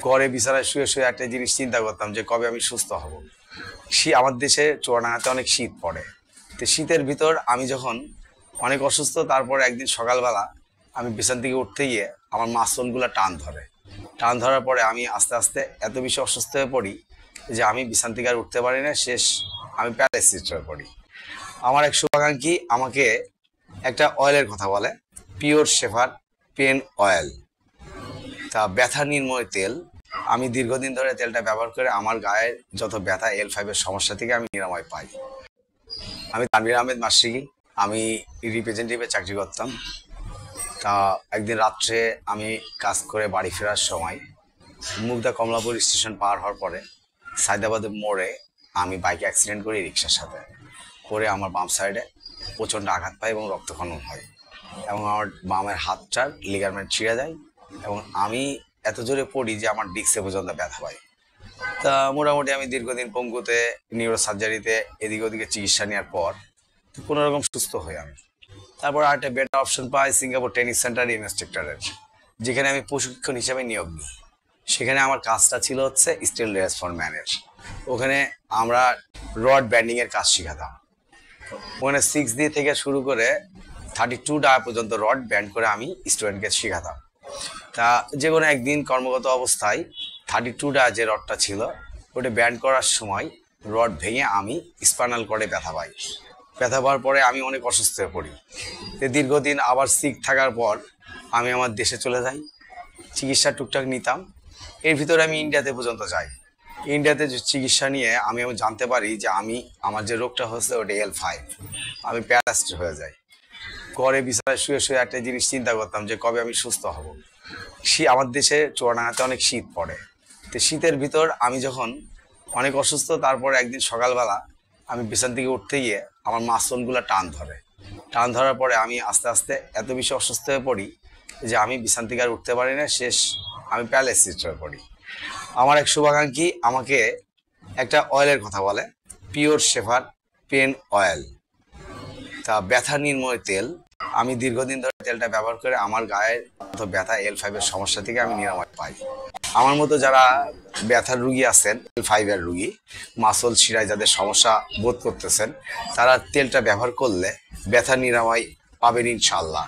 ঘরে বিছানায় শুয়ে শুয়ে একটা জিনিস চিন্তা করতাম যে কবে আমি সুস্থ হব। আমার দেশে চুয়াডাঙ্গাতে অনেক শীত পড়ে। তো শীতের ভিতর আমি যখন অনেক অসুস্থ, তারপর একদিন সকালবেলা আমি বিছান থেকে উঠতে গিয়ে আমার মাসলগুলো টান ধরার পরে আমি আস্তে আস্তে এত বেশি অসুস্থ হয়ে পড়ি যে আমি বিছান থেকে আর উঠতে পারি না। আমি প্যারালাইসিস হয়ে পড়ি। আমার এক শুভাকাঙ্ক্ষী আমাকে একটা অয়েলের কথা বলে, পিওর শেফার পেন অয়েল, তা ব্যথা নির্ময় তেল। আমি দীর্ঘদিন ধরে তেলটা ব্যবহার করে আমার গায়ের যত ব্যথা L5-এর সমস্যা থেকে আমি নিরাময় পাই। আমি তানভীর আহমেদ মাশরিকি, আমি রিপ্রেজেন্টেটিভে চাকরি করতাম। তা একদিন রাত্রে আমি কাজ করে বাড়ি ফেরার সময় মুগদা কমলাপুর স্টেশন পার হওয়ার পরে সায়দাবাদের মোড়ে আমি বাইকে অ্যাক্সিডেন্ট করি রিক্সার সাথে। করে আমার বাম সাইডে প্রচণ্ড আঘাত পাই এবং রক্তক্ষরণ হয় এবং আমার বামের হাতটার লিগারমেন্ট ছিঁড়ে যায় এবং আমি এত জোরে পড়ি যে আমার ডিস্কে পর্যন্ত ব্যথা পাই। তা মোটামুটি আমি দীর্ঘদিন পঙ্গুতে নিউরো সার্জারিতে এদিকে ওদিকে চিকিৎসা নেওয়ার পর কোনোরকম সুস্থ হই আমি। তারপর আরেকটা বেটার অপশন পাই সিঙ্গাপুর টেনিস সেন্টার ইনস্ট্রাক্টরের, যেখানে আমি প্রশিক্ষণ হিসেবে নিয়োগ নিই। সেখানে আমার কাজটা ছিল হচ্ছে স্টিল রেস ফর ম্যানের। ওখানে আমরা রড ব্যান্ডিংয়ের কাজ শেখাতাম। ওখানে 6D থেকে শুরু করে 32 পর্যন্ত রড ব্যান্ড করে আমি স্টুডেন্টকে শেখাতাম। তা যে কোনো একদিন কর্মগত অবস্থায় 32 যে রডটা ছিল ওটা ব্যান্ড করার সময় রড ভেঙে আমি স্পাইনাল কর্ডে ব্যথা পাই। ব্যথা পাওয়ার পরে আমি অনেক অসুস্থ হয়ে পড়ি। দীর্ঘদিন আবার সিক থাকার পর আমি আমার দেশে চলে যাই, চিকিৎসা টুকটাক নিতাম। এর ভিতরে আমি ইন্ডিয়াতে পর্যন্ত যাই। ইন্ডিয়াতে চিকিৎসা নিয়ে আমি জানতে পারি যে আমার যে রোগটা হচ্ছে ওটা L5। আমি প্যারালাইসড হয়ে যাই। ঘরে বিছানায় শুয়ে শুয়ে একটা জিনিস চিন্তা করতাম যে কবে আমি সুস্থ হব। আমার দেশে চুয়াডাঙ্গাতে অনেক শীত পড়ে। তো শীতের ভিতর আমি যখন অনেক অসুস্থ, তারপর একদিন সকালবেলা আমি বিছান থেকে উঠতে গিয়ে আমার মাসলগুলো টান ধরার পরে আমি আস্তে আস্তে এত বেশি অসুস্থ হয়ে পড়ি যে আমি বিছান থেকে আর উঠতে পারি না। আমি প্যারালাইসিস হয়ে পড়ি। আমার এক শুভাকাঙ্ক্ষী আমাকে একটা অয়েলের কথা বলে, পিওর শেফার পেন অয়েল, তা ব্যথা নির্ময় তেল। আমি দীর্ঘদিন ধরে তেলটা ব্যবহার করে আমার গায়ের যত ব্যথা L5-এর সমস্যা থেকে আমি নিরাময় পাই। আমার মতো যারা ব্যথার রুগী আছেন, L5-এর রুগী, মাসল শিরায় যাদের সমস্যা বোধ করতেছেন, তারা তেলটা ব্যবহার করলে ব্যথা নিরাময় পাবেন ইনশাআল্লাহ।